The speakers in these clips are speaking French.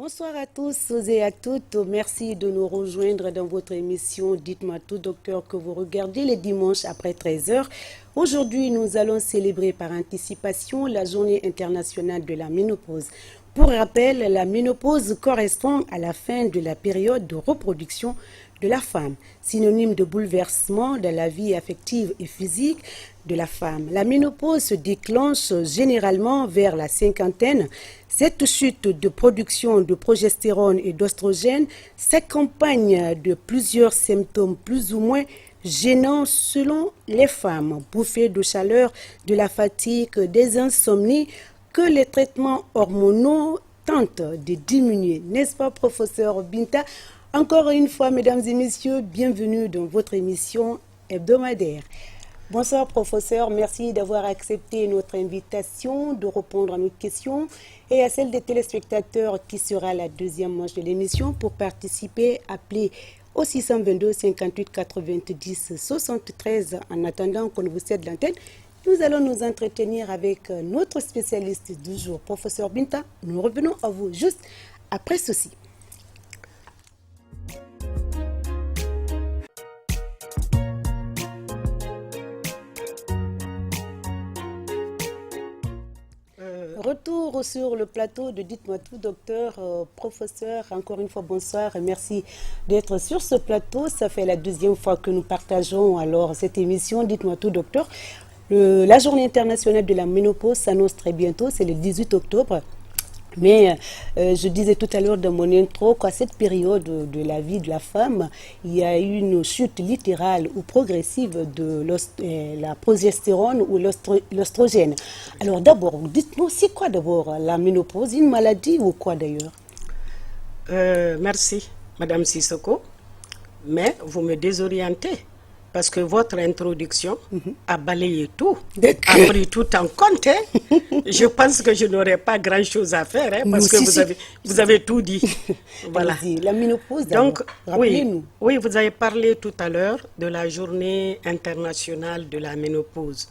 Bonsoir à tous et à toutes. Merci de nous rejoindre dans votre émission Dites-moi tout, docteur, que vous regardez les dimanches après 13 heures. Aujourd'hui, nous allons célébrer par anticipation la Journée internationale de la ménopause. Pour rappel, la ménopause correspond à la fin de la période de reproduction de la femme, synonyme de bouleversement de la vie affective et physique de la femme. La ménopause se déclenche généralement vers la cinquantaine. Cette chute de production de progestérone et d'oestrogène s'accompagne de plusieurs symptômes plus ou moins gênants selon les femmes. Bouffées de chaleur, de la fatigue, des insomnies que les traitements hormonaux tentent de diminuer. N'est-ce pas, professeur Binta? Encore une fois, mesdames et messieurs, bienvenue dans votre émission hebdomadaire. Bonsoir, professeur. Merci d'avoir accepté notre invitation, de répondre à nos questions et à celle des téléspectateurs qui sera la deuxième manche de l'émission. Pour participer, appelez au 622 58 90 73. En attendant qu'on vous cède l'antenne, nous allons nous entretenir avec notre spécialiste du jour, professeur Binta. Nous revenons à vous juste après ceci. Retour sur le plateau de Dites-moi tout, docteur, professeur. Encore une fois, bonsoir et merci d'être sur ce plateau. Ça fait la deuxième fois que nous partageons alors cette émission Dites-moi tout, docteur. La journée internationale de la ménopause s'annonce très bientôt, c'est le 18 octobre. Mais je disais tout à l'heure dans mon intro qu'à cette période de la vie de la femme, il y a eu une chute littérale ou progressive de la progestérone ou l'oestrogène. Alors d'abord, dites-nous, c'est quoi d'abord la ménopause, une maladie ou quoi d'ailleurs? Merci, Madame Sissoko, mais vous me désorientez. Parce que votre introduction a balayé tout, a pris tout en compte. Hein. Je pense que je n'aurai pas grand-chose à faire, hein, parce que vous avez tout dit. Voilà. La ménopause, donc, oui, vous avez parlé tout à l'heure de la journée internationale de la ménopause.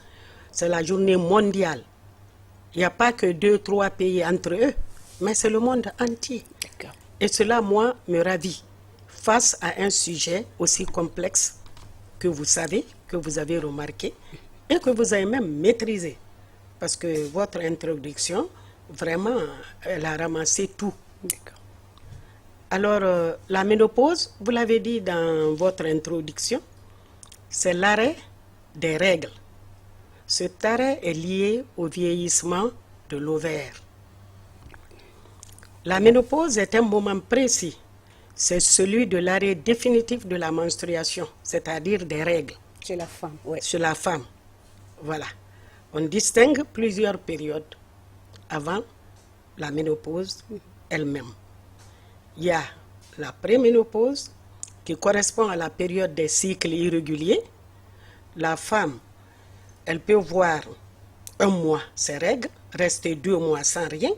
C'est la journée mondiale. Il n'y a pas que 2-3 pays entre eux, mais c'est le monde entier. Et cela, moi, me ravit face à un sujet aussi complexe que vous savez, que vous avez remarqué et que vous avez même maîtrisé. Parce que votre introduction, vraiment, elle a ramassé tout. Alors, la ménopause, vous l'avez dit dans votre introduction, c'est l'arrêt des règles. Cet arrêt est lié au vieillissement de l'ovaire. La ménopause est un moment précis. C'est celui de l'arrêt définitif de la menstruation, c'est-à-dire des règles. Chez la femme, oui. Chez la femme, voilà. On distingue plusieurs périodes avant la ménopause elle-même. Il y a la préménopause qui correspond à la période des cycles irréguliers. La femme, elle peut voir 1 mois ses règles, rester 2 mois sans rien,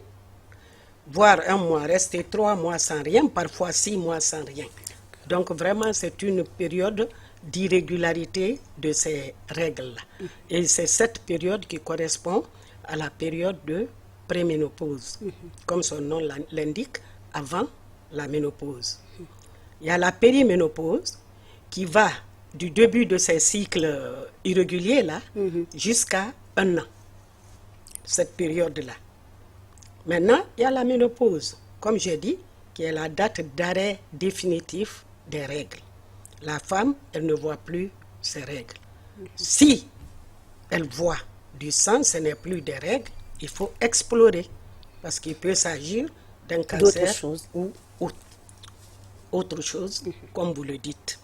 voire 1 mois, rester 3 mois sans rien, parfois 6 mois sans rien. Donc vraiment, c'est une période d'irrégularité de ces règles-là. Et c'est cette période qui correspond à la période de préménopause, comme son nom l'indique, avant la ménopause. Il y a la périménopause qui va du début de ces cycles irréguliers-là jusqu'à 1 an, cette période-là. Maintenant, il y a la ménopause, comme j'ai dit, qui est la date d'arrêt définitif des règles. La femme, elle ne voit plus ses règles. Si elle voit du sang, ce n'est plus des règles, il faut explorer, parce qu'il peut s'agir d'un cancer ou autre chose, comme vous le dites.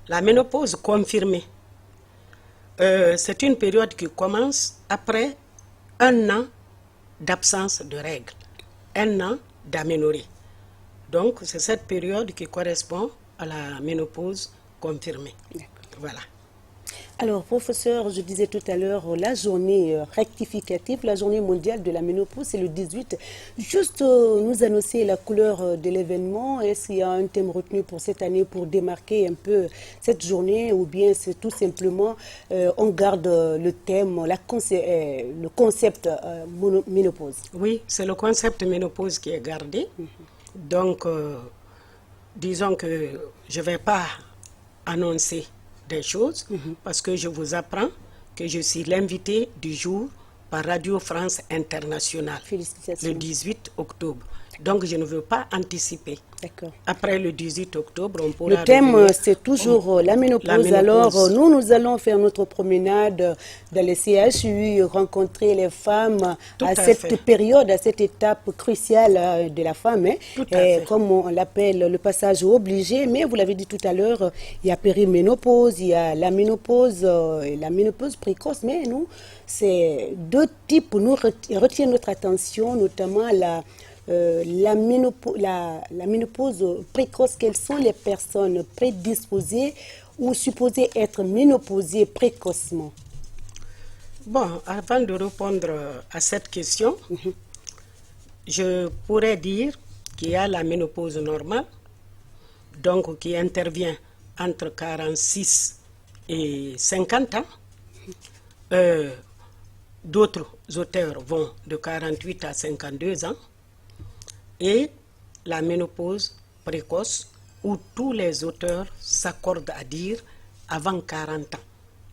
La ménopause confirmée, c'est une période qui commence après 1 an d'absence de règles, 1 an d'aménorrhée. Donc, c'est cette période qui correspond à la ménopause confirmée. Voilà. Alors, professeur, je disais tout à l'heure, la journée rectificative, la journée mondiale de la ménopause, c'est le 18. Juste nous annoncer la couleur de l'événement. Est-ce qu'il y a un thème retenu pour cette année pour démarquer un peu cette journée ou bien c'est tout simplement on garde le thème, le concept ménopause? Oui, c'est le concept ménopause qui est gardé. Donc, disons que je ne vais pas annoncer des choses parce que je vous apprends que je suis l'invité du jour par Radio France Internationale Félicitations. le 18 octobre. Donc, je ne veux pas anticiper. D'accord. Après le 18 octobre, on pourra Le thème, revenir. c'est toujours la ménopause. La ménopause. Alors, nous allons faire notre promenade dans les CHU, rencontrer les femmes Tout à à cette fait. période, à cette étape cruciale de la femme. Hein. Tout à fait. Comme on l'appelle, le passage obligé. Mais vous l'avez dit tout à l'heure, il y a périménopause, il y a la ménopause et la ménopause précoce. Mais nous, c'est deux types nous retiennent notre attention, notamment la ménopause précoce. Quelles sont les personnes prédisposées ou supposées être ménopausées précocement? Bon, avant de répondre à cette question, je pourrais dire qu'il y a la ménopause normale, donc qui intervient entre 46 et 50 ans. D'autres auteurs vont de 48 à 52 ans. Et la ménopause précoce, où tous les auteurs s'accordent à dire avant 40 ans.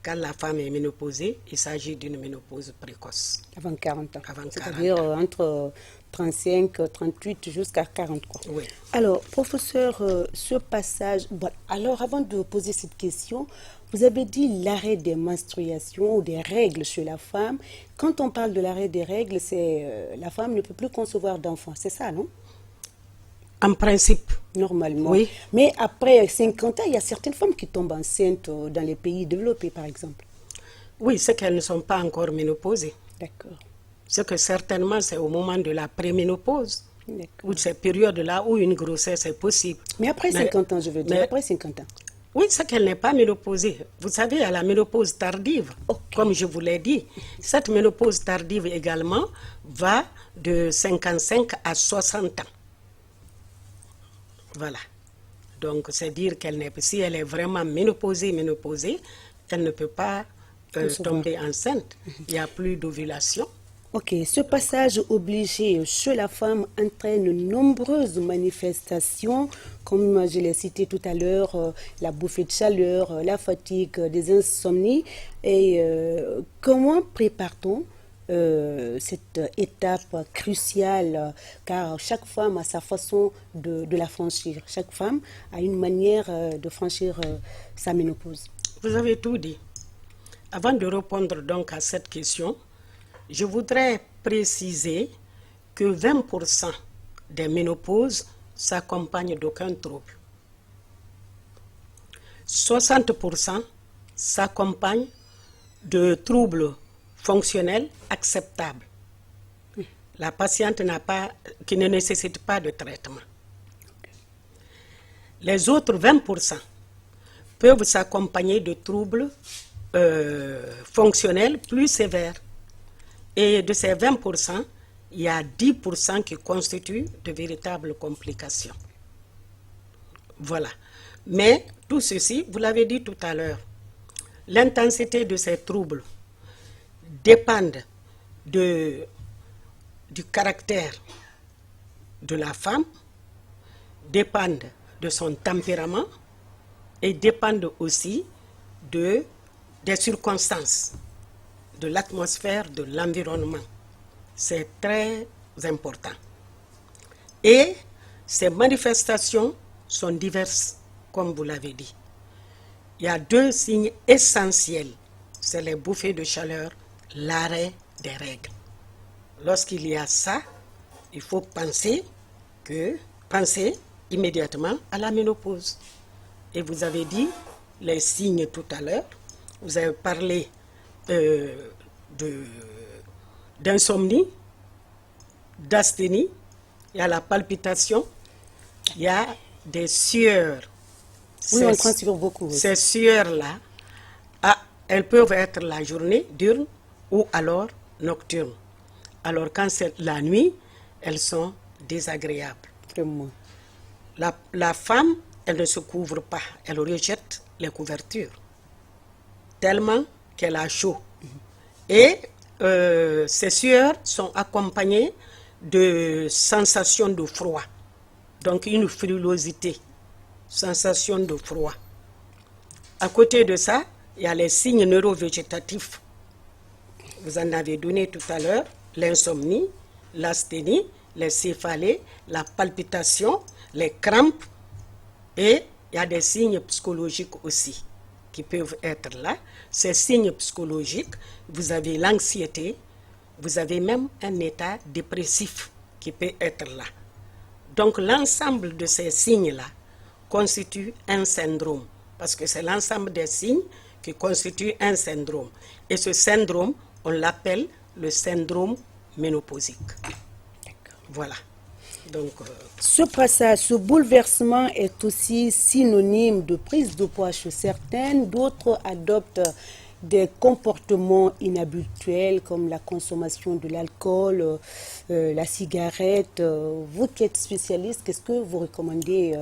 Quand la femme est ménopausée, il s'agit d'une ménopause précoce. Avant 40 ans. Avant 40 C'est-à-dire entre 35, 38 jusqu'à 40. Quoi. Oui. Alors, professeur, ce passage... Bon, alors, avant de poser cette question, vous avez dit l'arrêt des menstruations ou des règles chez la femme. Quand on parle de l'arrêt des règles, c'est la femme ne peut plus concevoir d'enfants. C'est ça, non? En principe. Normalement. Oui. Mais après 50 ans, il y a certaines femmes qui tombent enceintes dans les pays développés, par exemple. Oui, c'est qu'elles ne sont pas encore ménopausées. D'accord. C'est que certainement, c'est au moment de la préménopause, D'accord. ou de ces périodes-là où une grossesse est possible. Mais après 50 ans, je veux dire, mais- après 50 ans. Oui, c'est qu'elle n'est pas ménopausée. Vous savez, il y a la ménopause tardive, Ok. comme je vous l'ai dit. Cette ménopause tardive également va de 55 à 60 ans. Voilà. Donc, c'est dire qu'elle n'est, si elle est vraiment ménopausée, elle ne peut pas Concevoir. tomber enceinte. Il n'y a plus d'ovulation. Ok, ce passage obligé chez la femme entraîne nombreuses manifestations, comme je l'ai cité tout à l'heure, la bouffée de chaleur, la fatigue, des insomnies. Et comment prépare-t-on cette étape cruciale, car chaque femme a sa façon de la franchir. Chaque femme a une manière de franchir sa ménopause. Vous avez tout dit. Avant de répondre donc à cette question, je voudrais préciser que 20% des ménopauses s'accompagnent d'aucun trouble. 60% s'accompagnent de troubles fonctionnels acceptables. La patiente qui ne nécessite pas de traitement. Les autres 20% peuvent s'accompagner de troubles fonctionnels plus sévères. Et de ces 20%, il y a 10% qui constituent de véritables complications. Voilà. Mais tout ceci, vous l'avez dit tout à l'heure, l'intensité de ces troubles dépendent du caractère de la femme, dépendent de son tempérament et dépendent aussi des circonstances, de l'atmosphère, de l'environnement. C'est très important. Et ces manifestations sont diverses, comme vous l'avez dit. Il y a deux signes essentiels. C'est les bouffées de chaleur, l'arrêt des règles. Lorsqu'il y a ça, il faut penser immédiatement à la ménopause. Et vous avez dit les signes tout à l'heure. Vous avez parlé d'insomnie, d'asthénie, il y a la palpitation, il y a des sueurs. Oui, on transpire beaucoup. Oui. Ces sueurs-là elles peuvent être la journée, diurne, ou alors nocturne. Alors quand c'est la nuit, elles sont désagréables. Vraiment. La femme, elle ne se couvre pas, elle rejette les couvertures, tellement qu'elle a chaud. Et ces sueurs sont accompagnées de sensations de froid, donc une frilosité, sensation de froid. À côté de ça, il y a les signes neurovégétatifs. Vous en avez donné tout à l'heure, l'insomnie, l'asthénie, les céphalées, la palpitation, les crampes, et il y a des signes psychologiques aussi qui peuvent être là. Ces signes psychologiques, vous avez l'anxiété, vous avez même un état dépressif qui peut être là. Donc l'ensemble de ces signes-là constitue un syndrome, parce que c'est l'ensemble des signes qui constituent un syndrome. Et ce syndrome, on l'appelle le syndrome ménopausique. Voilà. Donc, ce passage, ce bouleversement est aussi synonyme de prise de poids chez certaines. D'autres adoptent des comportements inhabituels comme la consommation de l'alcool, la cigarette. Vous qui êtes spécialiste, qu'est-ce que vous recommandez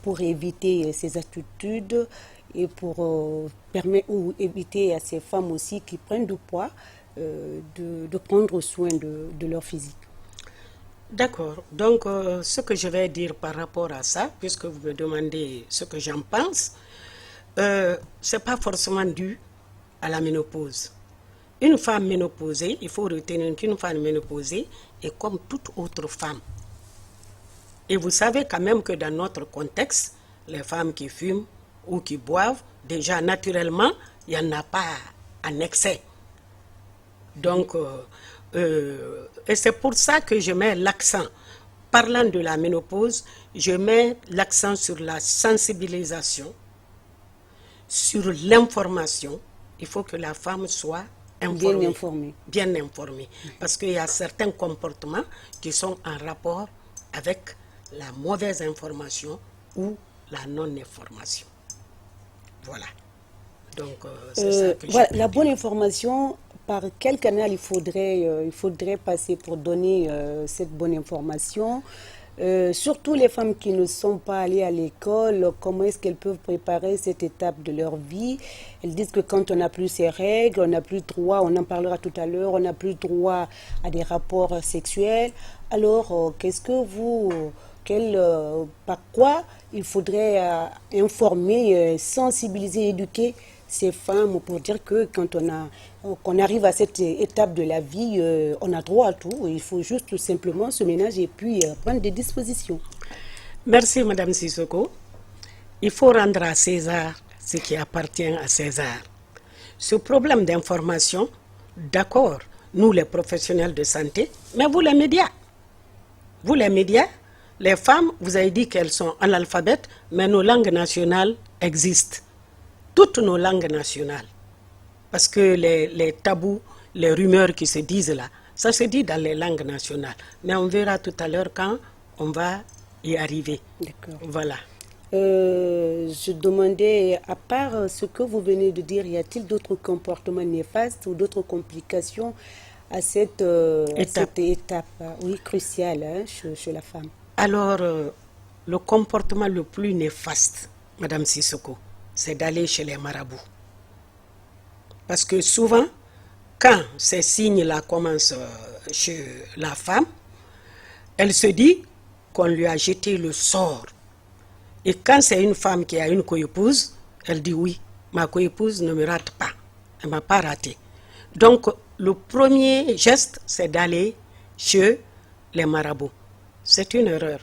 pour éviter ces attitudes et pour permettre ou éviter à ces femmes aussi qui prennent du poids de prendre soin de leur physique? D'accord. Donc, ce que je vais dire par rapport à ça, puisque vous me demandez ce que j'en pense, ce n'est pas forcément dû à la ménopause. Une femme ménopausée, il faut retenir qu'une femme ménopausée est comme toute autre femme. Et vous savez quand même que dans notre contexte, les femmes qui fument ou qui boivent, déjà naturellement, il n'y en a pas en excès. Donc, et c'est pour ça que je mets l'accent, parlant de la ménopause, je mets l'accent sur la sensibilisation, sur l'information. Il faut que la femme soit informée, bien informée, parce qu'il y a certains comportements qui sont en rapport avec la mauvaise information ou la non-information. Voilà. Donc, c'est ça que voilà, la bonne information. Par quel canal il faudrait passer pour donner cette bonne information? Surtout les femmes qui ne sont pas allées à l'école, comment est-ce qu'elles peuvent préparer cette étape de leur vie? Elles disent que quand on n'a plus ces règles, on n'a plus droit, on en parlera tout à l'heure, on n'a plus droit à des rapports sexuels. Alors, par quoi il faudrait informer, sensibiliser, éduquer ces femmes pour dire que quand qu'on arrive à cette étape de la vie, on a droit à tout. Il faut juste tout simplement se ménager et puis prendre des dispositions. Merci Madame Sissoko. Il faut rendre à César ce qui appartient à César. Ce problème d'information, d'accord, nous les professionnels de santé, mais vous les médias, les femmes, vous avez dit qu'elles sont analphabètes, mais nos langues nationales existent. Toutes nos langues nationales. Parce que les tabous, les rumeurs qui se disent là, ça se dit dans les langues nationales. Mais on verra tout à l'heure quand on va y arriver. D'accord. Voilà. Je demandais, à part ce que vous venez de dire, y a-t-il d'autres comportements néfastes ou d'autres complications à cette étape oui, cruciale hein, chez la femme? Alors, le comportement le plus néfaste, Madame Sissoko, c'est d'aller chez les marabouts. Parce que souvent, quand ces signes-là commencent chez la femme, elle se dit qu'on lui a jeté le sort. Et quand c'est une femme qui a une coépouse, elle dit oui, ma coépouse ne me rate pas. Elle ne m'a pas raté. Donc, le premier geste, c'est d'aller chez les marabouts. C'est une erreur.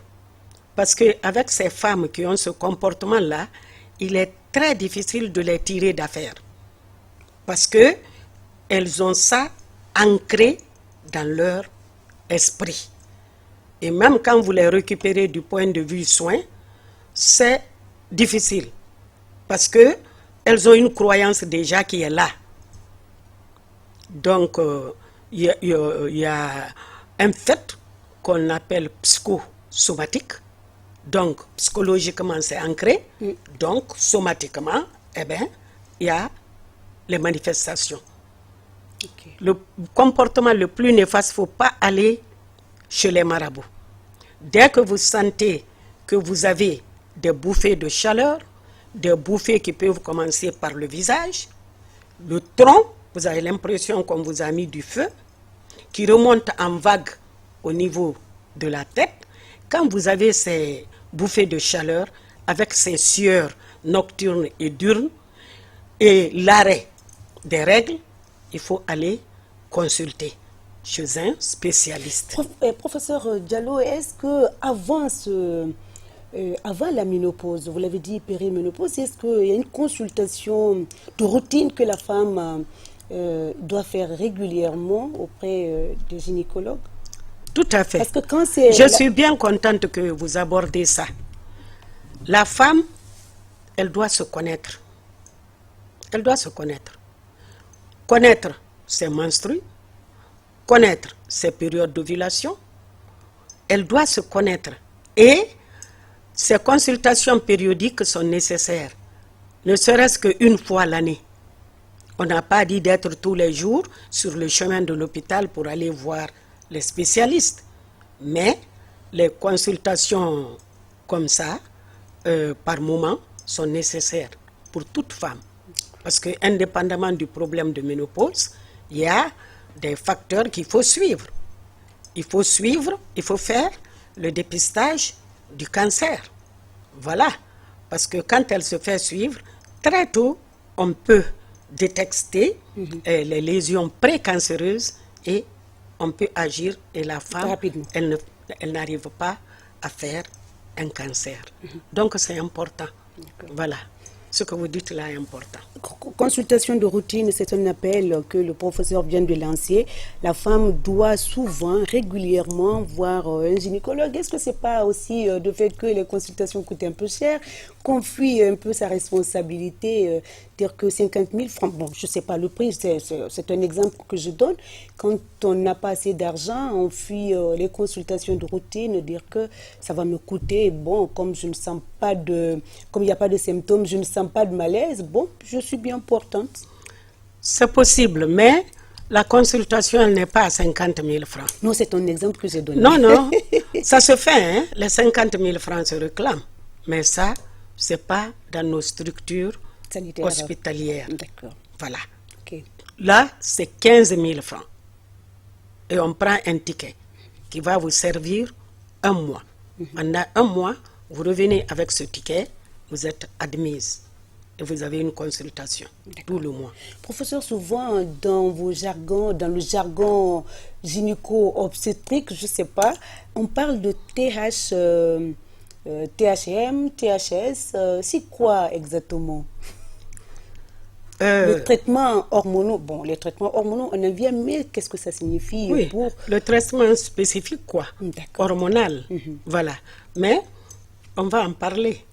Parce qu'avec ces femmes qui ont ce comportement-là, il est très difficile de les tirer d'affaire. Parce qu'elles ont ça ancré dans leur esprit. Et même quand vous les récupérez du point de vue soin, c'est difficile. Parce qu'elles ont une croyance déjà qui est là. Donc, il y a un fait qu'on appelle psychosomatique. Donc, psychologiquement, c'est ancré. Donc, somatiquement, eh bien, il y a les manifestations. Ok. Le comportement le plus néfaste, il ne faut pas aller chez les marabouts. Dès que vous sentez que vous avez des bouffées de chaleur, des bouffées qui peuvent commencer par le visage, le tronc, vous avez l'impression qu'on vous a mis du feu, qui remonte en vague au niveau de la tête. Quand vous avez ces bouffées de chaleur, avec ces sueurs nocturnes et diurnes, et l'arrêt des règles, il faut aller consulter chez un spécialiste. Professeur Diallo, est-ce que avant la ménopause, vous l'avez dit, périménopause, est-ce qu'il y a une consultation de routine que la femme doit faire régulièrement auprès des gynécologues? Tout à fait. Parce que quand c'est Je suis bien contente que vous abordez ça. La femme, elle doit se connaître. Elle doit se connaître. Connaître ses menstrues, connaître ses périodes d'ovulation. Elle doit se connaître. Et ces consultations périodiques sont nécessaires, ne serait-ce qu'une fois l'année. On n'a pas dit d'être tous les jours sur le chemin de l'hôpital pour aller voir les spécialistes. Mais les consultations comme ça, par moment, sont nécessaires pour toute femme. Parce que, indépendamment du problème de ménopause, il y a des facteurs qu'il faut suivre. Il faut suivre, il faut faire le dépistage du cancer. Voilà. Parce que quand elle se fait suivre, très tôt, on peut détecter les lésions précancéreuses et on peut agir. Et la femme, rapidement, elle n'arrive pas à faire un cancer. Donc c'est important. Voilà. Ce que vous dites là est important. Consultation de routine, c'est un appel que le professeur vient de lancer. La femme doit souvent, régulièrement voir un gynécologue. Est-ce que ce n'est pas aussi de fait que les consultations coûtent un peu cher, qu'on fuit un peu sa responsabilité, dire que 50 000 francs, bon, je ne sais pas le prix, c'est un exemple que je donne. Quand on n'a pas assez d'argent, on fuit les consultations de routine, dire que ça va me coûter, bon, comme je ne sens pas comme il n'y a pas de symptômes, je ne sens pas de malaise, bon, je suis bien portante. C'est possible, mais la consultation, elle n'est pas à 50 000 francs. Non, c'est un exemple que j'ai donné. Non, non, ça se fait, hein? Les 50 000 francs se réclament. Mais ça, ce n'est pas dans nos structures Sanitaire. hospitalières. D'accord. Voilà. Ok. Là, c'est 15 000 francs. Et on prend un ticket qui va vous servir un mois. Pendant un mois, vous revenez avec ce ticket, vous êtes admise. Et vous avez une consultation tout le mois. Professeur, souvent dans le jargon gynéco-obstétrique, je ne sais pas, on parle de THM, THS, c'est quoi exactement? Le traitement hormonaux, bon, les traitements hormonaux, on en vient, mais qu'est-ce que ça signifie Oui, pour... le traitement spécifique, quoi, hormonal, voilà. Mais on va en parler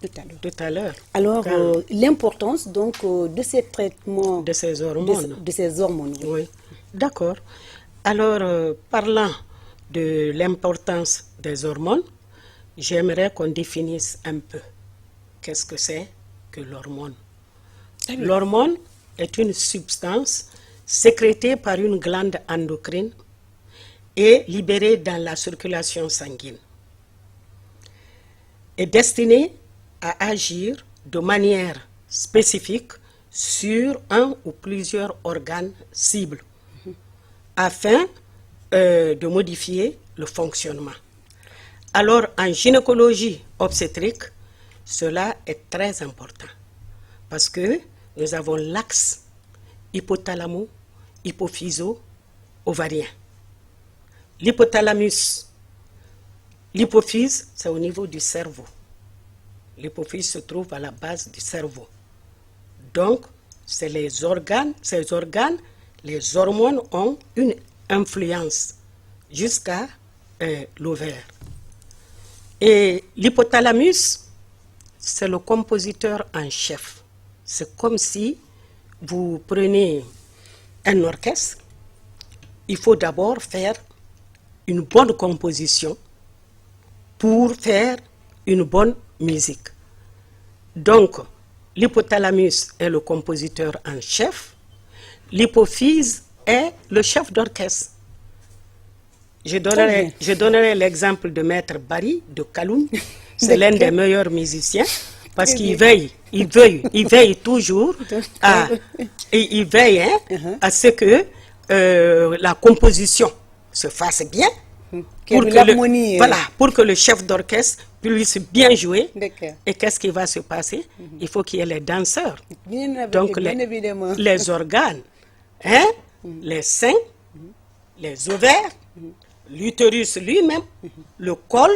tout à l'heure. Alors, l'importance donc de ces traitements... De ces hormones. De ces hormones, oui. Oui, d'accord. Alors, parlant de l'importance des hormones, j'aimerais qu'on définisse un peu qu'est-ce que c'est que l'hormone. L'hormone est une substance sécrétée par une glande endocrine et libérée dans la circulation sanguine. Est destinée à agir de manière spécifique sur un ou plusieurs organes cibles afin de modifier le fonctionnement. Alors, en gynécologie obstétrique, cela est très important parce que nous avons l'axe hypothalamo-hypophyso-ovarien. L'hypothalamus, l'hypophyse, c'est au niveau du cerveau. L'hypophyse se trouve à la base du cerveau. Donc, c'est ces organes, les hormones ont une influence jusqu'à l'ovaire. Et l'hypothalamus, c'est le compositeur en chef. C'est comme si vous prenez un orchestre, il faut d'abord faire une bonne composition pour faire une bonne musique. Donc, l'hypothalamus est le compositeur en chef l'hypophyse est le chef d'orchestre. Je donnerai l'exemple de Maître Barry de Kaloum. C'est l'un des meilleurs musiciens parce qu'il veille toujours à ce que la composition se fasse bien. Pour que le chef d'orchestre puisse bien jouer. Et qu'est-ce qui va se passer? Il faut qu'il y ait les danseurs. Donc les organes, les seins, les ovaires, l'utérus lui-même, le col.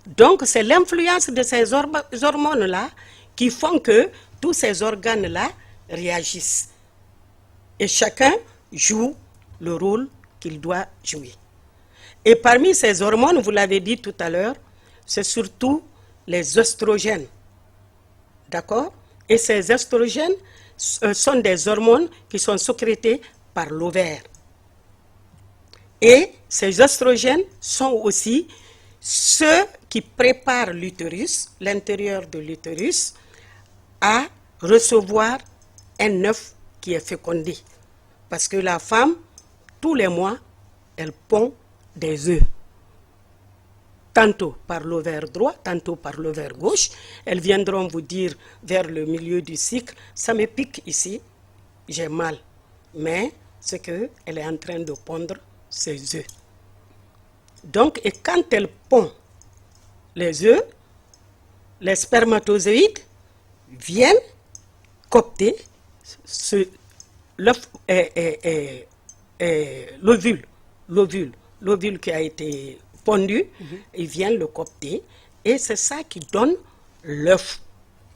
Donc c'est l'influence de ces hormones-là qui font que tous ces organes-là réagissent. Et chacun joue le rôle qu'il doit jouer. Et parmi ces hormones, vous l'avez dit tout à l'heure, c'est surtout les oestrogènes. D'accord? Et ces oestrogènes sont des hormones qui sont sécrétées par l'ovaire. Et ces oestrogènes sont aussi ceux qui préparent l'utérus, l'intérieur de l'utérus, à recevoir un œuf qui est fécondé. Parce que la femme, tous les mois, elle pond des œufs. Tantôt par l'ovaire droit, tantôt par l'ovaire gauche. Elles viendront vous dire vers le milieu du cycle, ça me pique ici, j'ai mal. Mais c'est qu'elle est en train de pondre ses œufs. Donc, et quand elle pond les œufs, les spermatozoïdes viennent copter l'ovule qui a été pondu, ils viennent le copter et c'est ça qui donne l'œuf,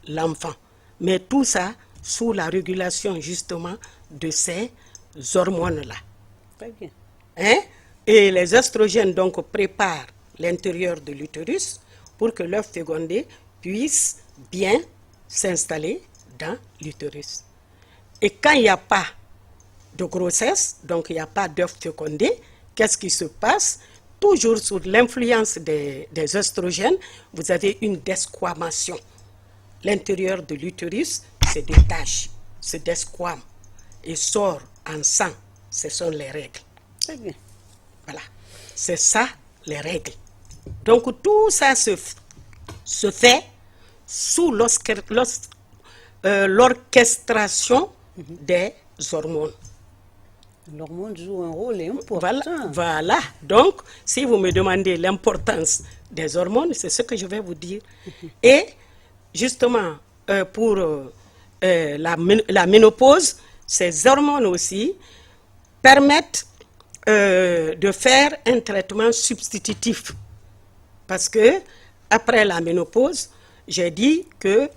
l'enfant. Mais tout ça sous la régulation justement de ces hormones-là. Très bien. Et les oestrogènes donc préparent l'intérieur de l'utérus pour que l'œuf fécondé puisse bien s'installer dans l'utérus. Et quand il n'y a pas de grossesse, donc il n'y a pas d'œuf fécondé, qu'est-ce qui se passe? Toujours sous l'influence des oestrogènes, vous avez une desquamation. L'intérieur de l'utérus se détache, se desquame et sort en sang. Ce sont les règles. Très bien. Voilà. C'est ça, les règles. Donc tout ça se fait sous l'orchestration des hormones. L'hormone joue un rôle important. Voilà. Donc, si vous me demandez l'importance des hormones, c'est ce que je vais vous dire. Et justement, pour la ménopause, ces hormones aussi permettent de faire un traitement substitutif. Parce que après la ménopause, j'ai dit que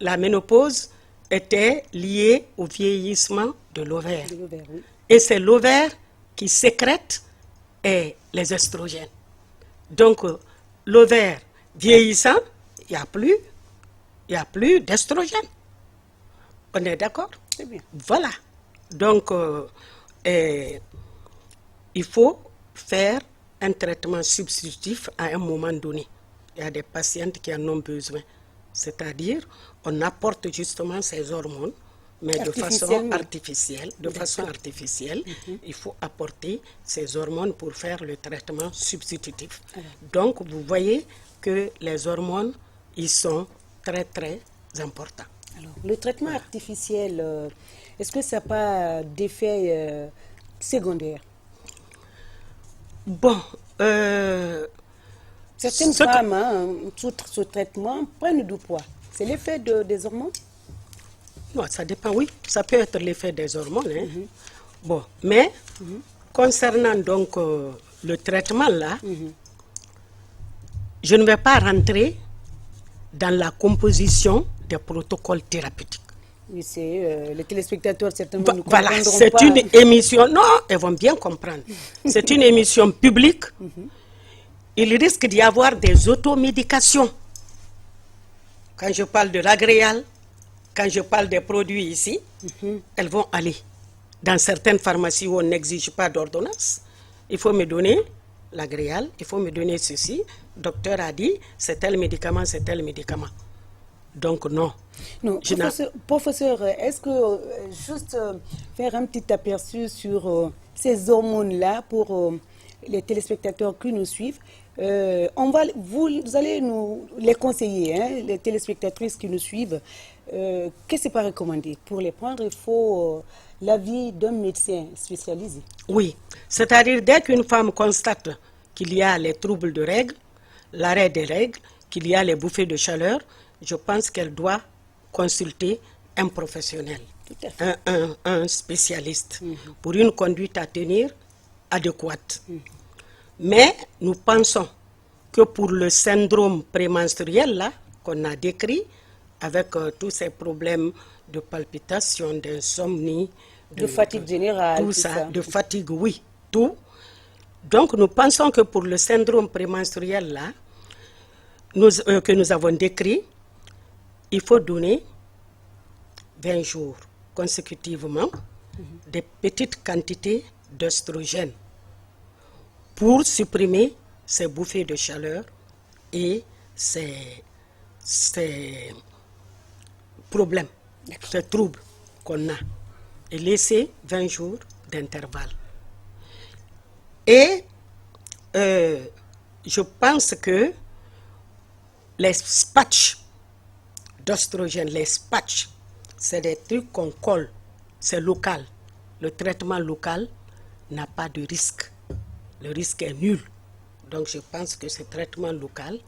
la ménopause était liée au vieillissement de l'ovaire. Oui. Et c'est l'ovaire qui sécrète les oestrogènes. Donc, l'ovaire vieillissant, il n'y a plus d'estrogène. On est d'accord? Très bien. Voilà. Donc, il faut faire un traitement substitutif à un moment donné. Il y a des patientes qui en ont besoin. C'est-à-dire, on apporte justement ces hormones, mais de façon artificielle. Il faut apporter ces hormones pour faire le traitement substitutif. Donc, vous voyez que les hormones, ils sont très, très importants. Alors, le traitement artificiel, est-ce que ça n'a pas d'effet secondaire? Bon, certaines femmes, sous ce traitement, prennent du poids. C'est l'effet des hormones? Non, ça dépend, oui. Ça peut être l'effet des hormones. Bon, mais concernant donc le traitement là, je ne vais pas rentrer dans la composition des protocoles thérapeutiques. Oui, c'est les téléspectateurs certainement ne voilà, comprendront c'est pas. une émission, non, elles vont bien comprendre. C'est une émission publique. Il risque d'y avoir des automédications. Quand je parle de l'agréal, quand je parle des produits ici, elles vont aller dans certaines pharmacies où on n'exige pas d'ordonnance. Il faut me donner l'agréal, il faut me donner ceci. Le docteur a dit, c'est tel médicament, c'est tel médicament. Donc non. Non, professeur, est-ce que juste faire un petit aperçu sur ces hormones-là pour les téléspectateurs qui nous suivent, vous allez nous les conseiller, hein, les téléspectatrices qui nous suivent. Qu'est-ce que c'est pas recommandé? Pour les prendre, il faut l'avis d'un médecin spécialisé. Oui, c'est-à-dire dès qu'une femme constate qu'il y a les troubles de règles, l'arrêt des règles, qu'il y a les bouffées de chaleur, je pense qu'elle doit consulter un professionnel, un spécialiste, pour une conduite à tenir adéquate. Mais nous pensons que pour le syndrome prémenstruel là qu'on a décrit, avec tous ces problèmes de palpitation, d'insomnie, de fatigue générale, tout ça, de fatigue, oui, tout. Donc nous pensons que pour le syndrome prémenstruel là, que nous avons décrit, il faut donner 20 jours consécutivement des petites quantités d'œstrogène pour supprimer ces bouffées de chaleur et ces problèmes, ces troubles qu'on a, et laisser 20 jours d'intervalle. Et je pense que les patchs d'oestrogène, les patchs, c'est des trucs qu'on colle, c'est local. Le traitement local n'a pas de risque. Le risque est nul. Donc je pense que ce traitement local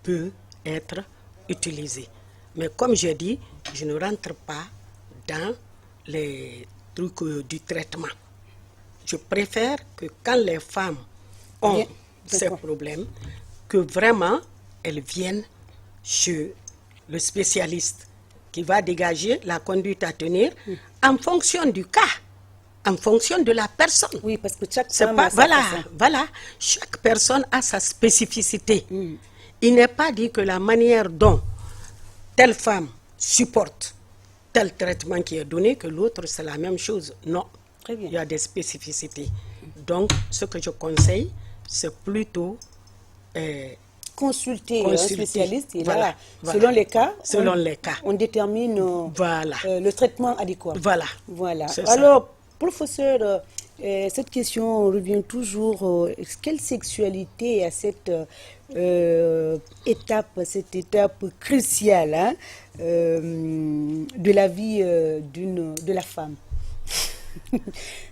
peut être utilisé. Mais comme je dis, je ne rentre pas dans les trucs du traitement. Je préfère que quand les femmes ont ces problèmes, que vraiment elles viennent chez le spécialiste qui va dégager la conduite à tenir en fonction du cas, en fonction de la personne. Oui, parce que chaque femme a voilà, chaque personne a sa spécificité. Il n'est pas dit que la manière dont telle femme supporte tel traitement qui est donné, que l'autre c'est la même chose. Non, très bien. Il y a des spécificités. Donc, ce que je conseille, c'est plutôt consulter un spécialiste et voilà, selon les cas, on détermine le traitement adéquat. Voilà. Alors, professeur, cette question revient toujours. Quelle sexualité à cette étape cruciale, hein, de la vie de la femme?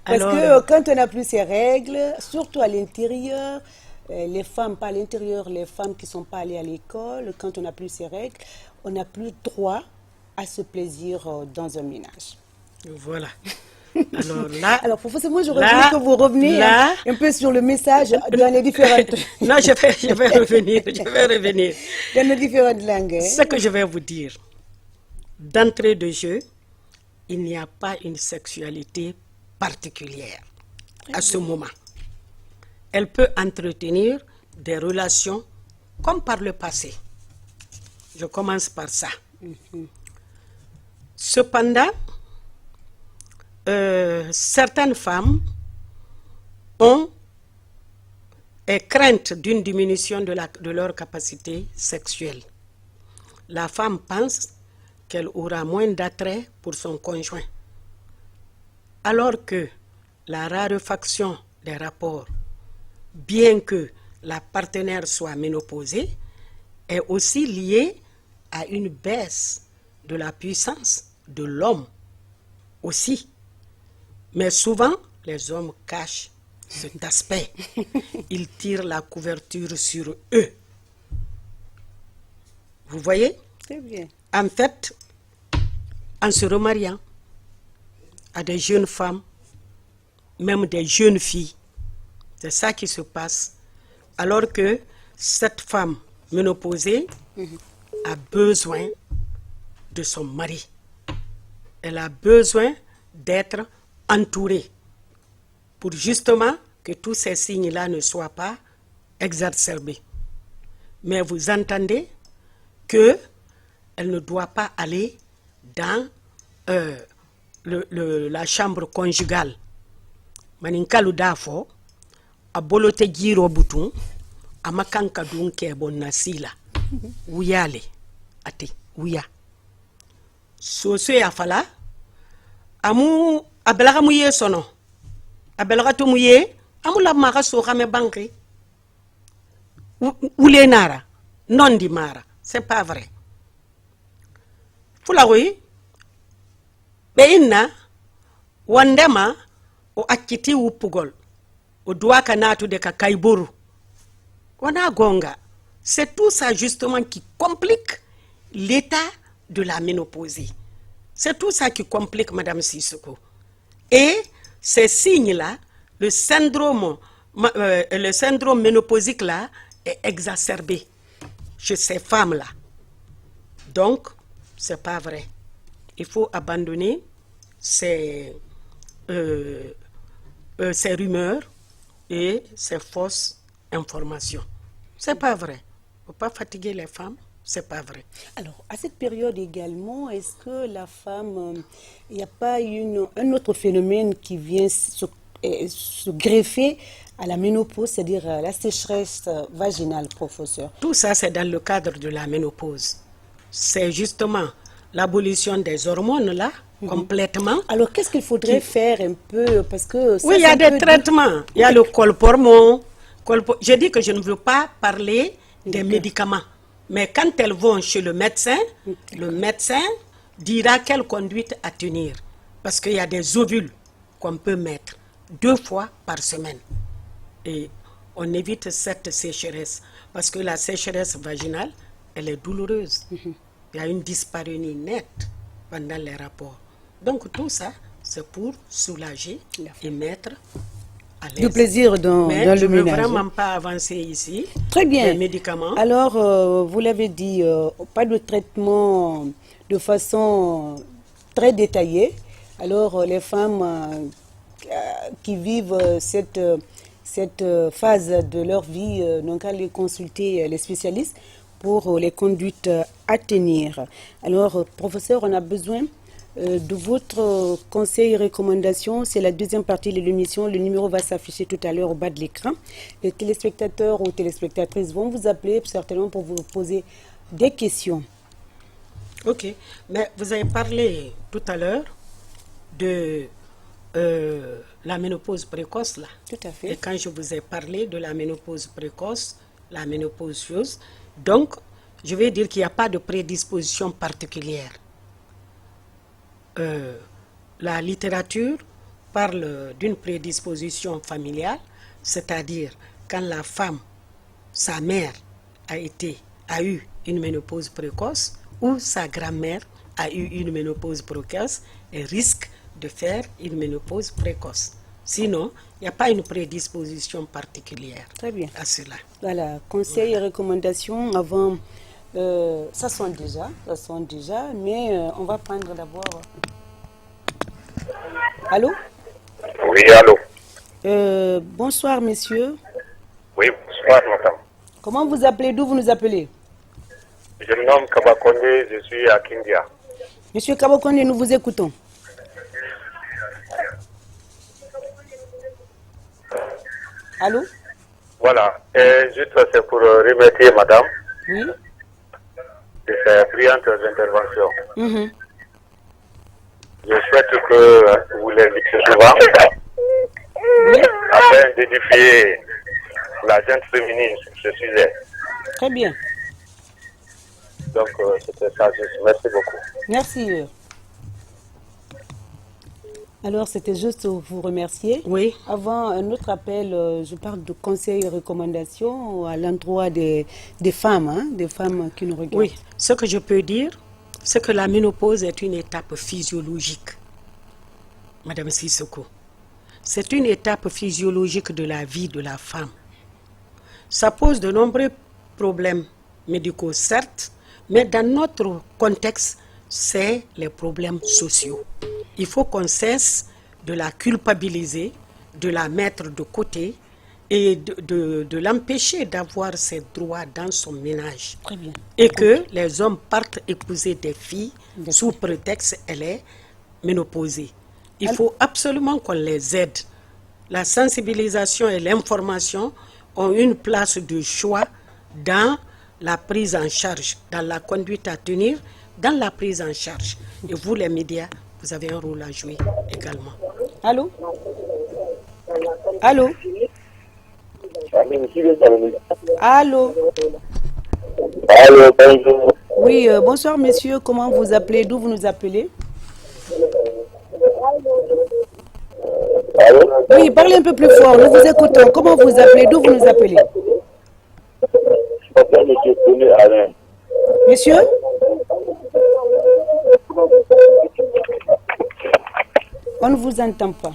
Parce que quand on n'a plus ces règles, surtout à l'intérieur, les femmes, pas à l'intérieur, les femmes qui ne sont pas allées à l'école, quand on n'a plus ces règles, on n'a plus droit à ce plaisir dans un ménage. Voilà. Alors là... Alors, professeur, moi, j'aurais voulu que vous reveniez un peu sur le message dans les différentes... Non, je vais revenir. Dans les différentes langues. Hein. Ce que je vais vous dire, d'entrée de jeu, il n'y a pas une sexualité particulière à ce moment. Elle peut entretenir des relations comme par le passé. Je commence par ça. Cependant, certaines femmes ont crainte d'une diminution de leur capacité sexuelle. La femme pense qu'elle aura moins d'attrait pour son conjoint, alors que la raréfaction des rapports, bien que la partenaire soit ménopausée, est aussi liée à une baisse de la puissance de l'homme aussi. Mais souvent, les hommes cachent cet aspect. Ils tirent la couverture sur eux. Vous voyez? Très bien. En fait, en se remariant à des jeunes femmes, même des jeunes filles, c'est ça qui se passe. Alors que cette femme ménopausée a besoin de son mari. Elle a besoin d'être entourée pour justement que tous ces signes-là ne soient pas exacerbés. Mais vous entendez qu'elle ne doit pas aller dans la chambre conjugale. Maninkalu dafo abolote jiro butun amakanka dunke bon nasila wuyale ate wuya soso ya fala amu abelaga mu ye sono abelaga to mu ye amu la maka so xame banki wule nara non di mara c'est pas vrai fulagoy be inna wandema o akkiti wupugol o doit kanatu de ka kayboru wana gonga. C'est tout ça justement qui complique l'état de la ménopause. C'est tout ça qui complique Madame Sissoko. Et ces signes-là, le syndrome ménopausique là est exacerbé chez ces femmes-là. Donc, c'est pas vrai. Il faut abandonner ces rumeurs et ces fausses informations. C'est pas vrai. Il ne faut pas fatiguer les femmes, c'est pas vrai. Alors, à cette période également, est-ce que la femme, il n'y a pas un autre phénomène qui vient se greffer à la ménopause, c'est-à-dire la sécheresse vaginale, professeur? Tout ça, c'est dans le cadre de la ménopause. C'est justement l'abolition des hormones, là, complètement. Alors, qu'est-ce qu'il faudrait faire un peu, parce que... Ça, oui, il y a des traitements. Il y a le colpormon. Je dis que je ne veux pas parler des médicaments. Mais quand elles vont chez le médecin dira quelle conduite à tenir. Parce qu'il y a des ovules qu'on peut mettre 2 fois par semaine. Et on évite cette sécheresse. Parce que la sécheresse vaginale, elle est douloureuse. Il y a une dyspareunie nette pendant les rapports. Donc tout ça, c'est pour soulager et mettre du plaisir dans le ménage. Je ne veux vraiment pas avancer ici. Très bien. Les médicaments. Alors, vous l'avez dit, pas de traitement de façon très détaillée. Alors, les femmes qui vivent cette phase de leur vie n'ont qu'à aller consulter les spécialistes pour les conduites à tenir. Alors, professeur, on a besoin de votre conseil et recommandation. C'est la deuxième partie de l'émission. Le numéro va s'afficher tout à l'heure au bas de l'écran. Les téléspectateurs ou téléspectatrices vont vous appeler certainement pour vous poser des questions. Ok, mais vous avez parlé tout à l'heure de la ménopause précoce là. Tout à fait. Et quand je vous ai parlé de la ménopause précoce, la ménopause chose, donc je vais dire qu'il n'y a pas de prédisposition particulière. La littérature parle d'une prédisposition familiale, c'est-à-dire quand la femme, sa mère a eu une ménopause précoce ou sa grand-mère a eu une ménopause précoce, elle risque de faire une ménopause précoce. Sinon, il n'y a pas une prédisposition particulière. Très bien. À cela. Voilà, conseils et recommandations avant... ça sonne déjà, mais on va prendre d'abord... Allô? Oui, allô. Bonsoir, messieurs. Oui, bonsoir, madame. Comment vous appelez? D'où vous nous appelez? Je me nomme Kabakonde, je suis à Kindia. Monsieur Kabakonde, nous vous écoutons. Allô? Voilà, juste c'est pour remercier madame Oui. de ses brillantes interventions. Mhm. Je souhaite que vous l'invitez souvent afin d'édifier la gente féminine sur ce sujet. Très bien. Donc, c'était ça, juste. Merci beaucoup. Merci. Alors, c'était juste pour vous remercier. Oui. Avant un autre appel, je parle de conseils et recommandations à l'endroit des femmes, des femmes qui nous regardent. Oui, ce que je peux dire, c'est que la ménopause est une étape physiologique, Madame Sissoko. C'est une étape physiologique de la vie de la femme. Ça pose de nombreux problèmes médicaux, certes, mais dans notre contexte, c'est les problèmes sociaux. Il faut qu'on cesse de la culpabiliser, de la mettre de côté et de l'empêcher d'avoir ses droits dans son ménage. Très bien. Et que les hommes partent épouser des filles sous prétexte qu'elle est ménopausée. Il faut absolument qu'on les aide. La sensibilisation et l'information ont une place de choix dans la prise en charge, dans la conduite à tenir, dans la prise en charge. Et vous, les médias, vous avez un rôle à jouer également. Allô? Allô? Allô? Allô, bonjour. Oui, bonsoir monsieur, comment vous appelez? D'où vous nous appelez? Allô? Oui, parlez un peu plus fort, nous vous écoutons. Comment vous appelez? D'où vous nous appelez? Je m'appelle M. Tony Alain. Monsieur? On ne vous entend pas.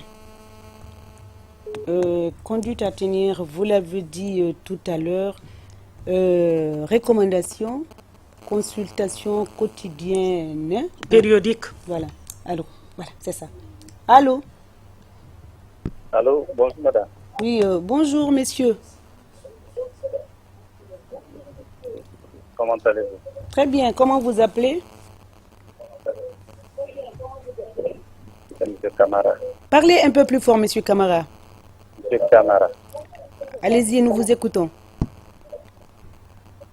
Conduite à tenir, vous l'avez dit tout à l'heure. Recommandations, consultation quotidienne. Périodique. Voilà. Allô. Voilà, c'est ça. Allô? Allô, bonjour madame. Oui, bonjour messieurs. Comment allez-vous? Très bien, comment vous appelez? C'est M. Camara. Parlez un peu plus fort, monsieur Camara. M. Camara. Allez-y, nous vous écoutons.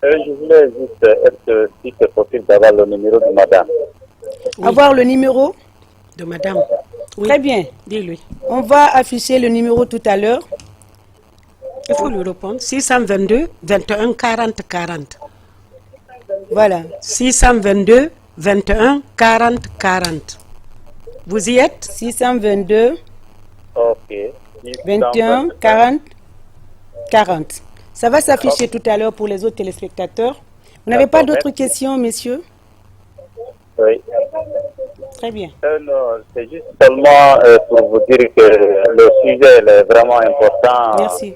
Je voulais juste, est-ce que si c'est possible d'avoir le numéro de madame? Oui. Avoir le numéro? De madame. Oui. Très bien. Dis-lui. On va afficher le numéro tout à l'heure. Il faut lui répondre. 622 21 40 40. Voilà. 622 21 40 40. Vous y êtes? 622 Ok. 21 40 40. Ça va s'afficher tout à l'heure pour les autres téléspectateurs. Vous n'avez pas d'autres questions, messieurs? Oui. Très bien. Non, c'est juste seulement pour vous dire que le sujet est vraiment important. Merci.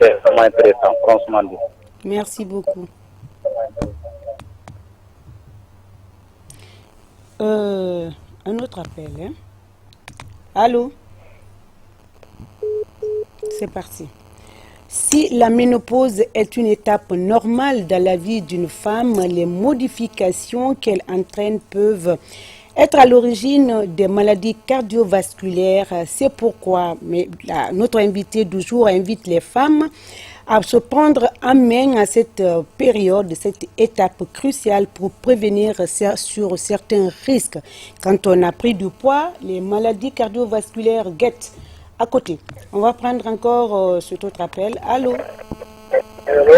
C'est vraiment intéressant, franchement dit. Merci beaucoup. Un autre appel. Hein? Allô? C'est parti. Si la ménopause est une étape normale dans la vie d'une femme, les modifications qu'elle entraîne peuvent être à l'origine des maladies cardiovasculaires. C'est pourquoi notre invité du jour invite les femmes à se prendre en main à cette période, cette étape cruciale pour prévenir sur certains risques. Quand on a pris du poids, les maladies cardiovasculaires guettent à côté. On va prendre encore cet autre appel. Allô? Allô?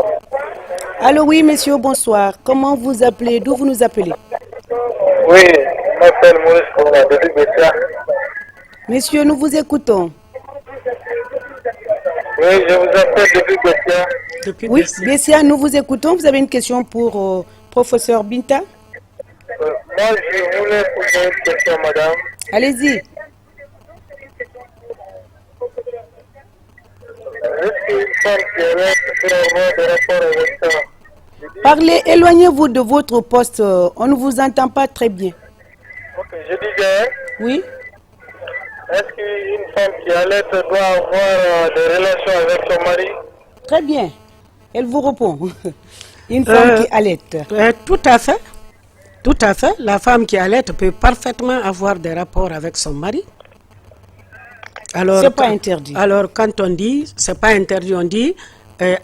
Allô, oui, monsieur, bonsoir. Comment vous appelez? D'où vous nous appelez? Oui, je m'appelle Maurice Kouma, depuis Bessia. Monsieur, nous vous écoutons. Oui, je vous appelle depuis Bessia. Depuis Oui, Bessie. Bessia, nous vous écoutons. Vous avez une question pour professeur Binta? Moi, je voulais poser une question, madame. Allez-y. Est-ce qu'une femme qui est là peut avoir des rapports avec ça? Parlez, éloignez-vous de votre poste. On ne vous entend pas très bien. Ok, je disais, Oui? est-ce qu'une femme qui allait doit avoir des relations avec son mari? Très bien. Elle vous répond. Une femme qui allaite. Tout à fait. Tout à fait. La femme qui allait peut parfaitement avoir des rapports avec son mari. Alors, C'est pas interdit. Alors, quand on dit, c'est pas interdit, on dit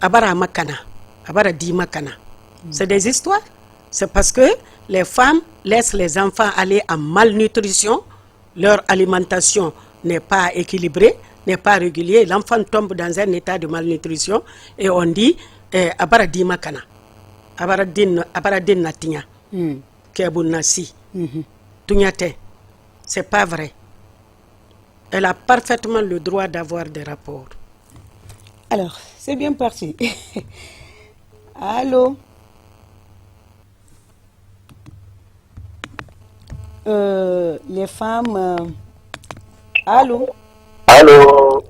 abara makana, abara di makana. C'est des histoires. C'est parce que les femmes laissent les enfants aller en malnutrition, leur alimentation n'est pas équilibrée, n'est pas régulière, l'enfant tombe dans un état de malnutrition et on dit abara di makana, abara din natinya, kebun nasi, tunyate. C'est pas vrai. Elle a parfaitement le droit d'avoir des rapports. Alors, c'est bien parti. Allô? Les femmes... Allô? Allô?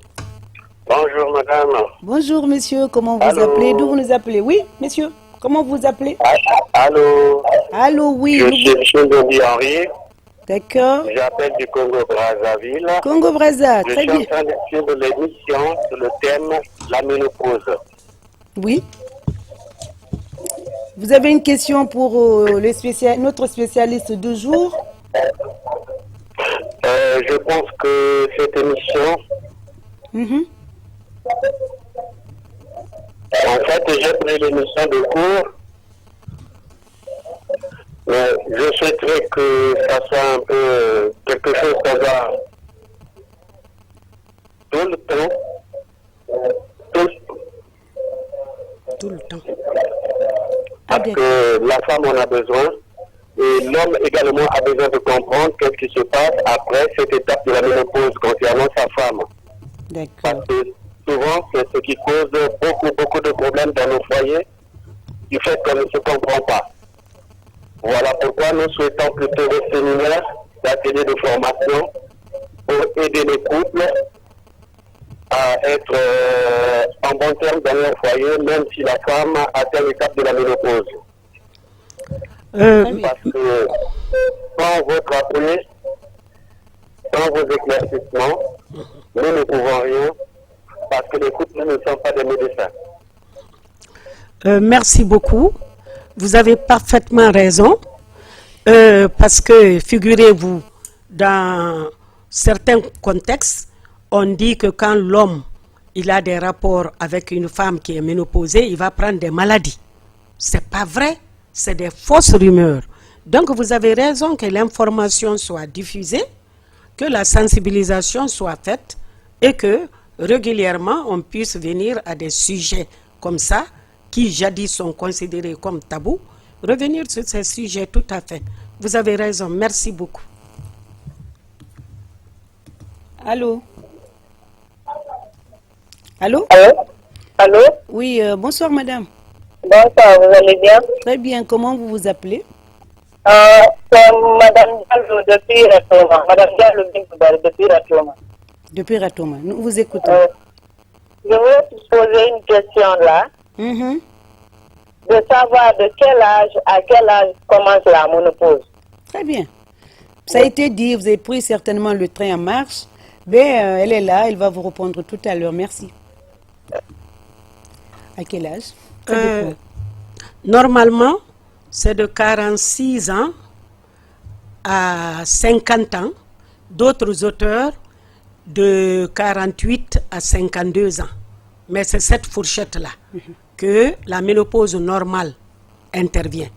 Bonjour, madame. Bonjour, monsieur. Comment vous Allô? appelez? D'où vous nous appelez? Oui, monsieur. Comment vous appelez? Allô? Allô, oui. Je suis M. Dondi Henri. D'accord. J'appelle du Congo-Brazzaville. Congo-Brazza, Je très suis en bien. train de suivre l'émission sur le thème la ménopause. Oui. Vous avez une question pour notre spécialiste du jour? Je pense que cette émission, Mhm. en fait, j'ai pris l'émission de cours, mais Je souhaiterais que ça soit un peu quelque chose qu'on va tout le temps, tout, Tout le temps. Ah, parce que la femme en a besoin et l'homme également a besoin de comprendre qu'est-ce qui se passe après cette étape de la ménopause concernant sa femme. d'accord. Parce que souvent, c'est ce qui cause beaucoup de problèmes dans nos foyers, du fait qu'on ne se comprend pas. Voilà pourquoi nous souhaitons plutôt des séminaires, des ateliers de formation pour aider les couples à être en bon terme dans leur foyer, même si la femme atteint l'étape de la ménopause. Parce que sans votre appui, sans vos éclaircissements, nous ne pouvons rien, parce que les couples ne sont pas des médecins. Merci beaucoup. Vous avez parfaitement raison. Parce que, figurez-vous, dans certains contextes, on dit que quand l'homme il a des rapports avec une femme qui est ménopausée, il va prendre des maladies. C'est pas vrai, c'est des fausses rumeurs. Donc vous avez raison que l'information soit diffusée, que la sensibilisation soit faite et que régulièrement on puisse venir à des sujets comme ça, qui jadis sont considérés comme tabous, revenir sur ces sujets tout à fait. Vous avez raison, merci beaucoup. Allô? Allô? Allô? Allô? Oui, bonsoir madame. Bonsoir, vous allez bien? Très bien, comment vous vous appelez? C'est Madame Diallo depuis Ratoma. Madame Diallo depuis Ratoma. Depuis Ratoma, nous vous écoutons. Je voulais vous poser une question là, Mhm. de savoir à quel âge commence la ménopause. Très bien. Ça a été dit, vous avez pris certainement le train en marche. Ben, elle est là, elle va vous répondre tout à l'heure. Merci. À quel âge? Ça dépend. Normalement, c'est de 46 ans à 50 ans. D'autres auteurs de 48 à 52 ans. Mais c'est cette fourchette-là que la ménopause normale intervient.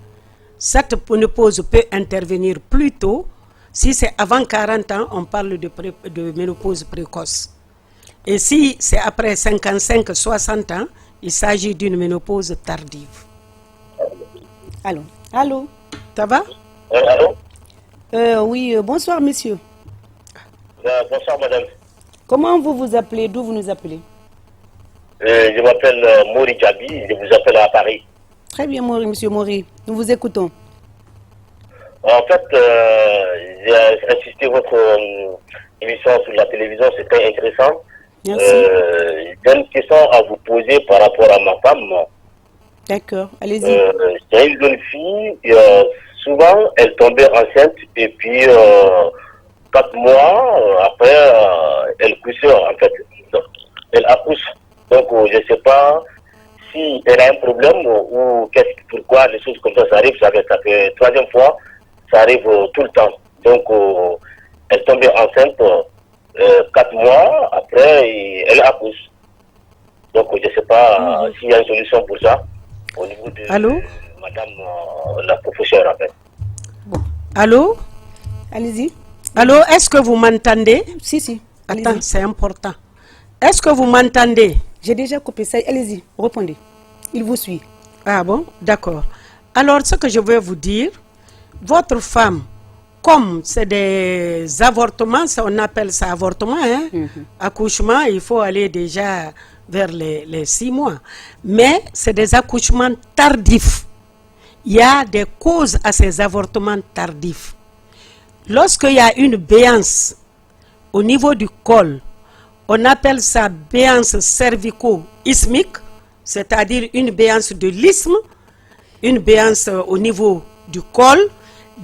Cette ménopause peut intervenir plus tôt. Si c'est avant 40 ans, on parle de ménopause précoce. Et si c'est après 55-60 ans, il s'agit d'une ménopause tardive. Allô? Allô? Ça va? Allô? Oui, bonsoir monsieur. Bonsoir madame. Comment vous vous appelez? D'où vous nous appelez? Je m'appelle Mori Djabi, je vous appelle à Paris. Très bien, monsieur Mori. Nous vous écoutons. En fait, j'ai assisté à votre émission sur la télévision, c'était intéressant. Merci. J'ai une question à vous poser par rapport à ma femme. D'accord, allez-y. C'est une jeune fille, souvent elle tombait enceinte et puis 4 mois après, elle couche en fait. Elle accouche. Donc je ne sais pas si elle a un problème ou pourquoi les choses comme ça arrivent. Ça fait 3e fois, ça arrive tout le temps. Donc elle tombait enceinte 4 mois après elle accouche. Donc je ne sais pas s'il y a une solution pour ça au niveau de Allô? madame la professeure en fait. Allô? Allez-y. Allô, est-ce que vous m'entendez? Si. Allez-y. Attends, c'est important. Est-ce que vous m'entendez? J'ai déjà coupé ça. Allez-y, répondez. Il vous suit. Ah bon? D'accord. Alors, ce que je veux vous dire, votre femme, comme c'est des avortements, on appelle ça avortement, hein? Accouchement, il faut aller déjà vers les 6 mois. Mais c'est des accouchements tardifs. Il y a des causes à ces avortements tardifs. Lorsqu'il y a une béance au niveau du col, on appelle ça béance cervico-isthmique, c'est-à-dire une béance de l'isthme, une béance au niveau du col.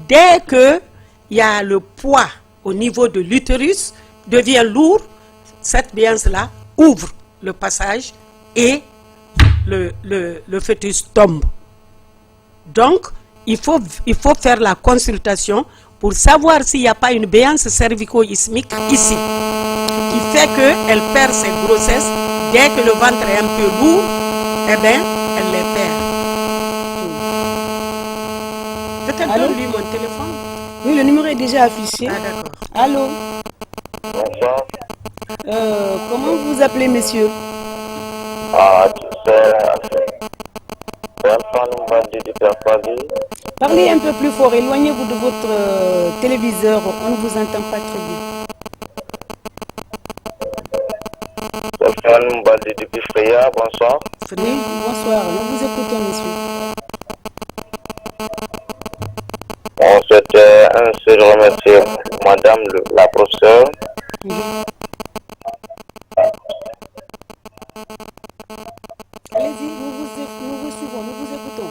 Dès que il y a le poids au niveau de l'utérus devient lourd, cette béance-là ouvre le passage et le fœtus tombe. Donc, il faut faire la consultation pour savoir s'il n'y a pas une béance cervico-isthmique ici, qui fait qu'elle perd ses grossesses. Dès que le ventre est un peu lourd, eh bien, elle les perd. Peut-être Allô? donne-lui mon téléphone. Oui, le numéro est déjà affiché. Ah, d'accord. Allô? Bonsoir. Comment vous appelez, monsieur? Ah, tu sais, Stéphane Mbandi du Perfali. Parlez un peu plus fort, éloignez-vous de votre téléviseur, on ne vous entend pas très bien. Stéphane Mbandi du Bifreya, bonsoir. Oui, bonsoir, nous vous écoutons, monsieur. On souhaitait un seul remercier madame la professeure. Allez-y, nous vous suivons, nous vous écoutons.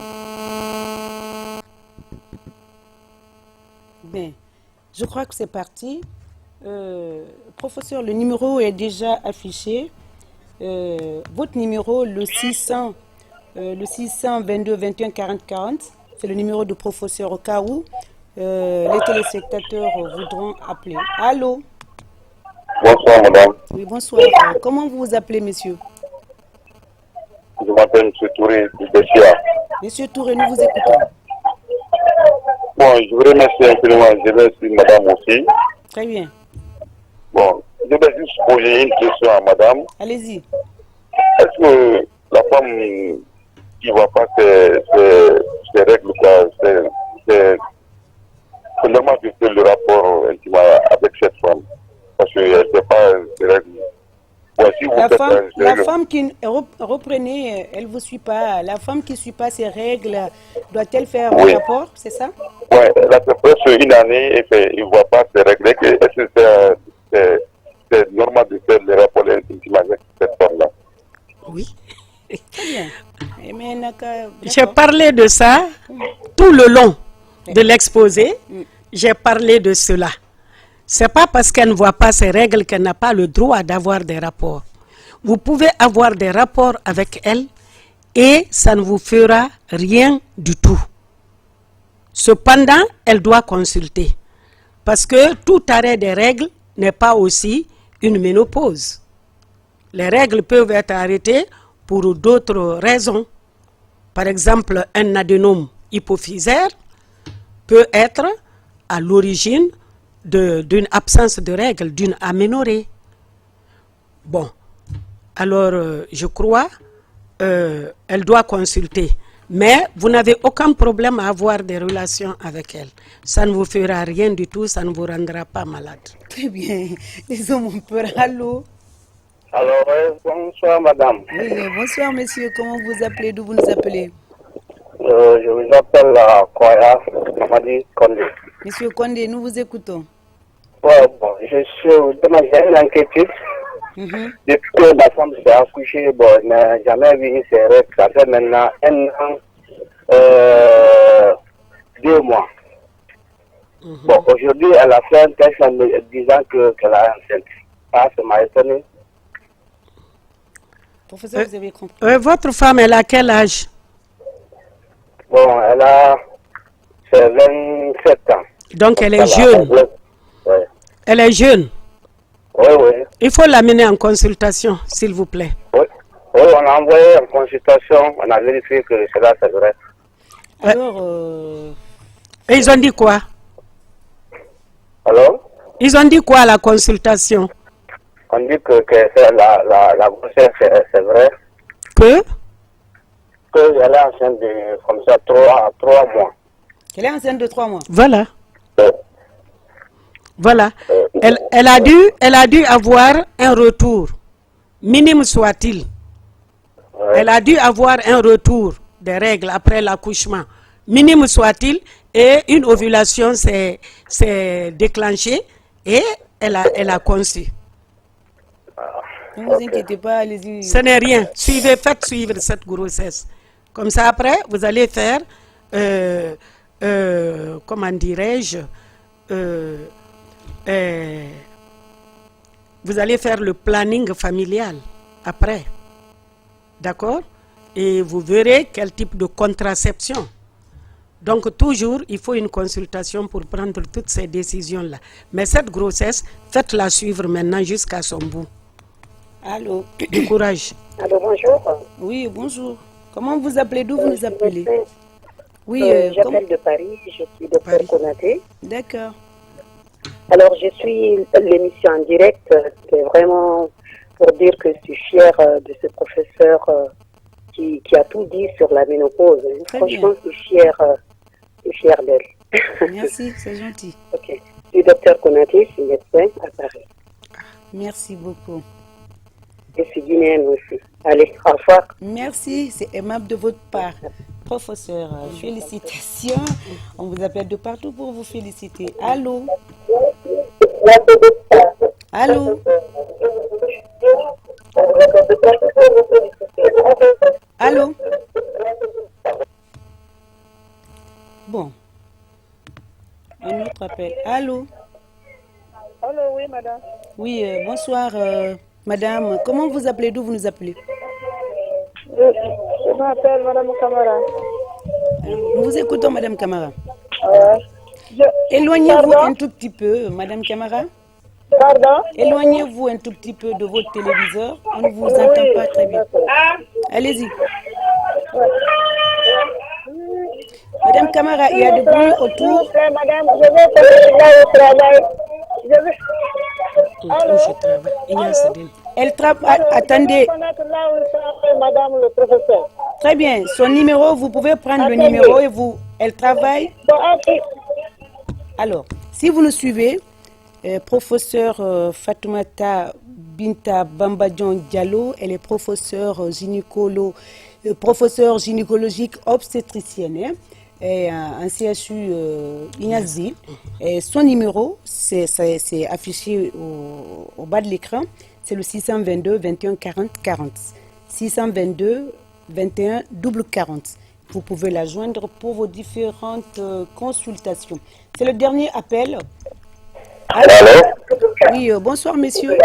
Bien, je crois que c'est parti. Professeur, le numéro est déjà affiché. Votre numéro, le 622 21 40 40, c'est le numéro du professeur au cas où les téléspectateurs voudront appeler. Allô? Bonsoir madame. Oui, bonsoir. Comment vous vous appelez, monsieur? Je m'appelle M. Touré du Bessia. Monsieur Touré, nous vous écoutons. Bon, je vous remercie infiniment. Je remercie madame aussi. Très bien. Bon, je vais juste poser une question à madame. Allez-y. Est-ce que la femme qui ne voit pas ses règles, c'est normal de faire le rapport intime avec cette femme? Parce qu'elle ne sait pas ses règles. Bon, si vous faites La femme qui reprenez, elle vous suit pas. La femme qui ne suit pas ses règles, doit-elle faire un rapport, c'est ça? Oui, elle a fait presque une année et il ne voit pas ses règles. Est-ce que c'est normal de faire le rapport intime avec cette femme-là? Oui. Très bien. J'ai parlé de ça tout le long de l'exposé. J'ai parlé de cela. C'est pas parce qu'elle ne voit pas ses règles qu'elle n'a pas le droit d'avoir des rapports. Vous pouvez avoir des rapports avec elle et ça ne vous fera rien du tout. Cependant, elle doit consulter. Parce que tout arrêt des règles n'est pas aussi une ménopause. Les règles peuvent être arrêtées pour d'autres raisons. Par exemple, un adénome hypophysaire peut être à l'origine d'une absence de règles, d'une aménorrhée. Bon, alors je crois elle doit consulter. Mais vous n'avez aucun problème à avoir des relations avec elle. Ça ne vous fera rien du tout, ça ne vous rendra pas malade. Très bien. Disons mon père, allô? Alors, bonsoir madame. Oui, bonsoir monsieur, comment vous appelez, d'où vous nous appelez? Je vous appelle Koya Mamadi Kondé. Monsieur Kondé, nous vous écoutons. Ouais, bon, j'ai une inquiétude. Depuis que ma femme s'est accouchée, bon, elle n'a jamais vu ses règles. Ça fait maintenant 1 an, 2 mois. Bon, aujourd'hui, elle a fait un test en disant qu'elle est enceinte. Ça m'a étonné. Professeur, vous avez compris. Votre femme, elle a quel âge? Bon, elle a 27 ans. Donc elle est jeune. Ouais. Elle est jeune. Oui, oui. Il faut l'amener en consultation, s'il vous plaît. Oui, on a envoyé en consultation, on a vérifié que cela c'est vrai. Alors, Et ils ont dit quoi? Alors? Ils ont dit quoi à la consultation? On dit que la grossesse c'est vrai. Qu'elle est enceinte de comme ça 3 mois. elle est enceinte de 3 mois. Voilà. Voilà. Elle a dû avoir un retour, minime soit-il. Elle a dû avoir un retour des règles après l'accouchement, minime soit-il, et une ovulation s'est déclenchée et elle a conçu. Ne vous inquiétez pas, allez-y. Ce n'est rien. Faites suivre cette grossesse. Comme ça, après, vous allez faire, comment dirais-je, vous allez faire le planning familial après. D'accord? Et vous verrez quel type de contraception. Donc, toujours, il faut une consultation pour prendre toutes ces décisions-là. Mais cette grossesse, faites-la suivre maintenant jusqu'à son bout. Allô? Du courage. Allô, bonjour. Oui, bonjour. Comment vous appelez, d'où vous nous appelez? Oui, j'appelle de Paris, je suis docteur Konaté. D'accord. Alors, je suis l'émission en direct. C'est vraiment pour dire que je suis fière de ce professeur qui a tout dit sur la ménopause. Très Franchement, bien. je suis fière d'elle. Merci, c'est gentil. Ok. Je suis docteur Konaté, je suis médecin à Paris. Merci beaucoup. Je suis guinéenne aussi. Allez, au revoir. Merci, c'est aimable de votre part. Professeur, félicitations. On vous appelle de partout pour vous féliciter. Allô? Allô? Allô? Bon. Un autre appel. Allô? Allô, oui, madame. Oui, bonsoir, madame. Comment vous appelez? D'où vous nous appelez? Je m'appelle madame Camara. Nous vous écoutons, madame Camara. Je... Éloignez-vous Pardon? un tout petit peu, madame Camara. Pardon? Éloignez-vous un tout petit peu de votre téléviseur. On ne vous entend pas très bien. Allez-y. Madame Camara, il y a du bruit autour. Madame, je vais partir là au travail. Je vais... Où je travaille. Il y a Céline. Elle travaille. Attendez. connaître là où travaille madame le professeur. Très bien. Son numéro, vous pouvez prendre le numéro et vous. Elle travaille. Bon, ok. Alors, si vous nous suivez, professeur Fatoumata Binta Bambadjon Diallo, elle est professeure professeure gynécologique obstétricienne, hein, et un CHU Inazzi. Et son numéro, c'est affiché au bas de l'écran, c'est le 622 21 40 40. 622 21 40. Vous pouvez la joindre pour vos différentes consultations. C'est le dernier appel. Allô? Oui, bonsoir, messieurs.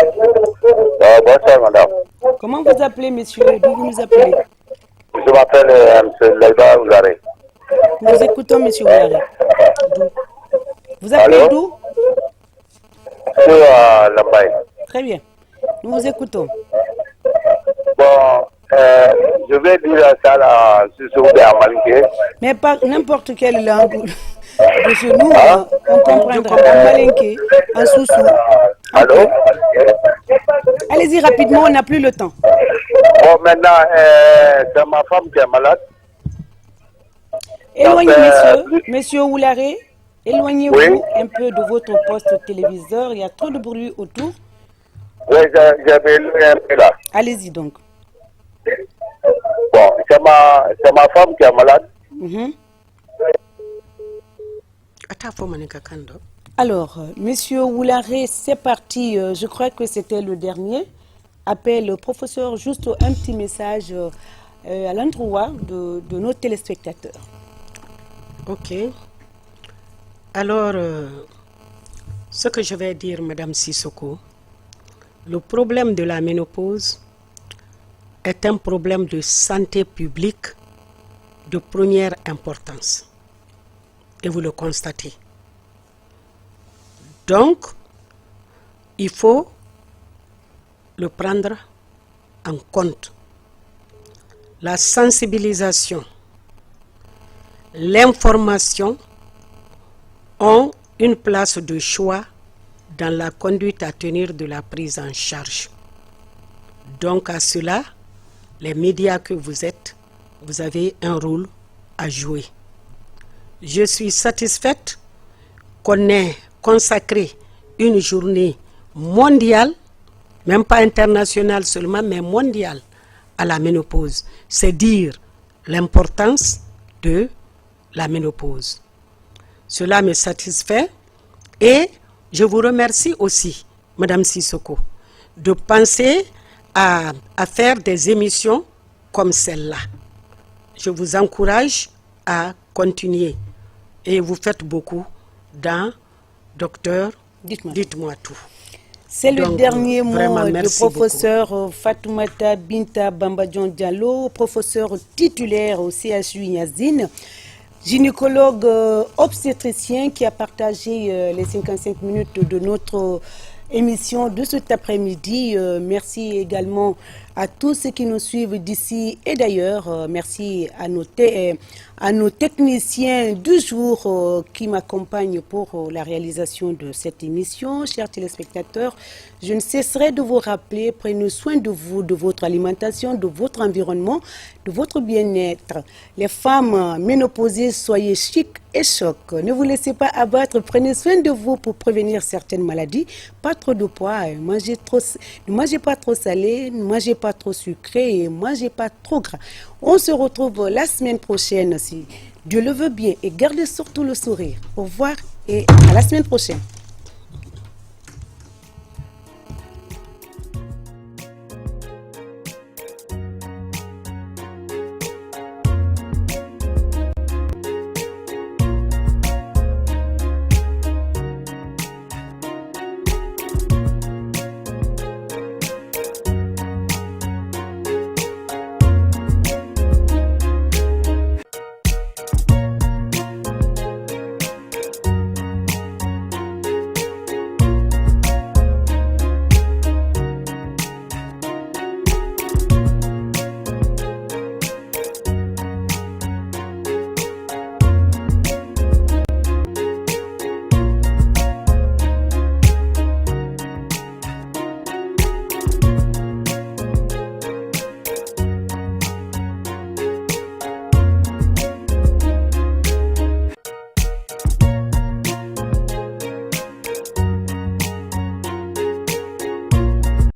Bonsoir, madame. Comment vous appelez, messieurs? D'où vous nous appelez? Je m'appelle M. Laïba Ouzaré. Nous écoutons, monsieur Oularé. Vous appelez Allô? d'où? Je suis à Lambaye. Très bien. Nous vous écoutons. Bon, je vais dire ça là, si je vous à Malinké. Mais pas n'importe quelle langue de chez nous, on comprendra. En malinké, en soussou. Allô? Allez-y rapidement, on n'a plus le temps. Bon, maintenant, c'est ma femme qui est malade. Éloignez, Donc, monsieur Oularé, éloignez-vous Oui. un peu de votre poste téléviseur. Il y a trop de bruit autour. Oui, j'avais lu un peu là. Allez-y donc. Bon, c'est ma femme qui est malade. Mhm. Ata fo manika kando. Alors, monsieur Oularé, c'est parti. Je crois que c'était le dernier appel. Professeur, juste un petit message à l'endroit de nos téléspectateurs. Ok. Alors, ce que je vais dire, Madame Sissoko, le problème de la ménopause est un problème de santé publique de première importance. Et vous le constatez. Donc, il faut le prendre en compte. La sensibilisation, l'information ont une place de choix dans la conduite à tenir de la prise en charge. Donc à cela, les médias que vous êtes, vous avez un rôle à jouer. Je suis satisfaite qu'on ait consacré une journée mondiale, même pas internationale seulement, mais mondiale, à la ménopause. C'est dire l'importance de la ménopause. Cela me satisfait et je vous remercie aussi, Madame Sissoko, de penser à faire des émissions comme celle-là. Je vous encourage à continuer et vous faites beaucoup dans Docteur, dites-moi tout. C'est le dernier mot du professeur beaucoup. Fatoumata Binta Bambadjon Diallo, professeur titulaire au CHU Niazine, gynécologue obstétricien qui a partagé les 55 minutes de notre émission de cet après-midi. Merci également à tous ceux qui nous suivent d'ici et d'ailleurs. Merci à à nos techniciens du jour qui m'accompagnent pour la réalisation de cette émission. Chers téléspectateurs, je ne cesserai de vous rappeler, prenez soin de vous, de votre alimentation, de votre environnement, de votre bien-être. Les femmes ménopausées, soyez chic et choc. Ne vous laissez pas abattre, prenez soin de vous pour prévenir certaines maladies. Pas trop de poids, ne mangez pas trop salé, ne mangez pas trop sucré et ne mangez pas trop gras. On se retrouve la semaine prochaine si Dieu le veut bien et gardez surtout le sourire. Au revoir et à la semaine prochaine.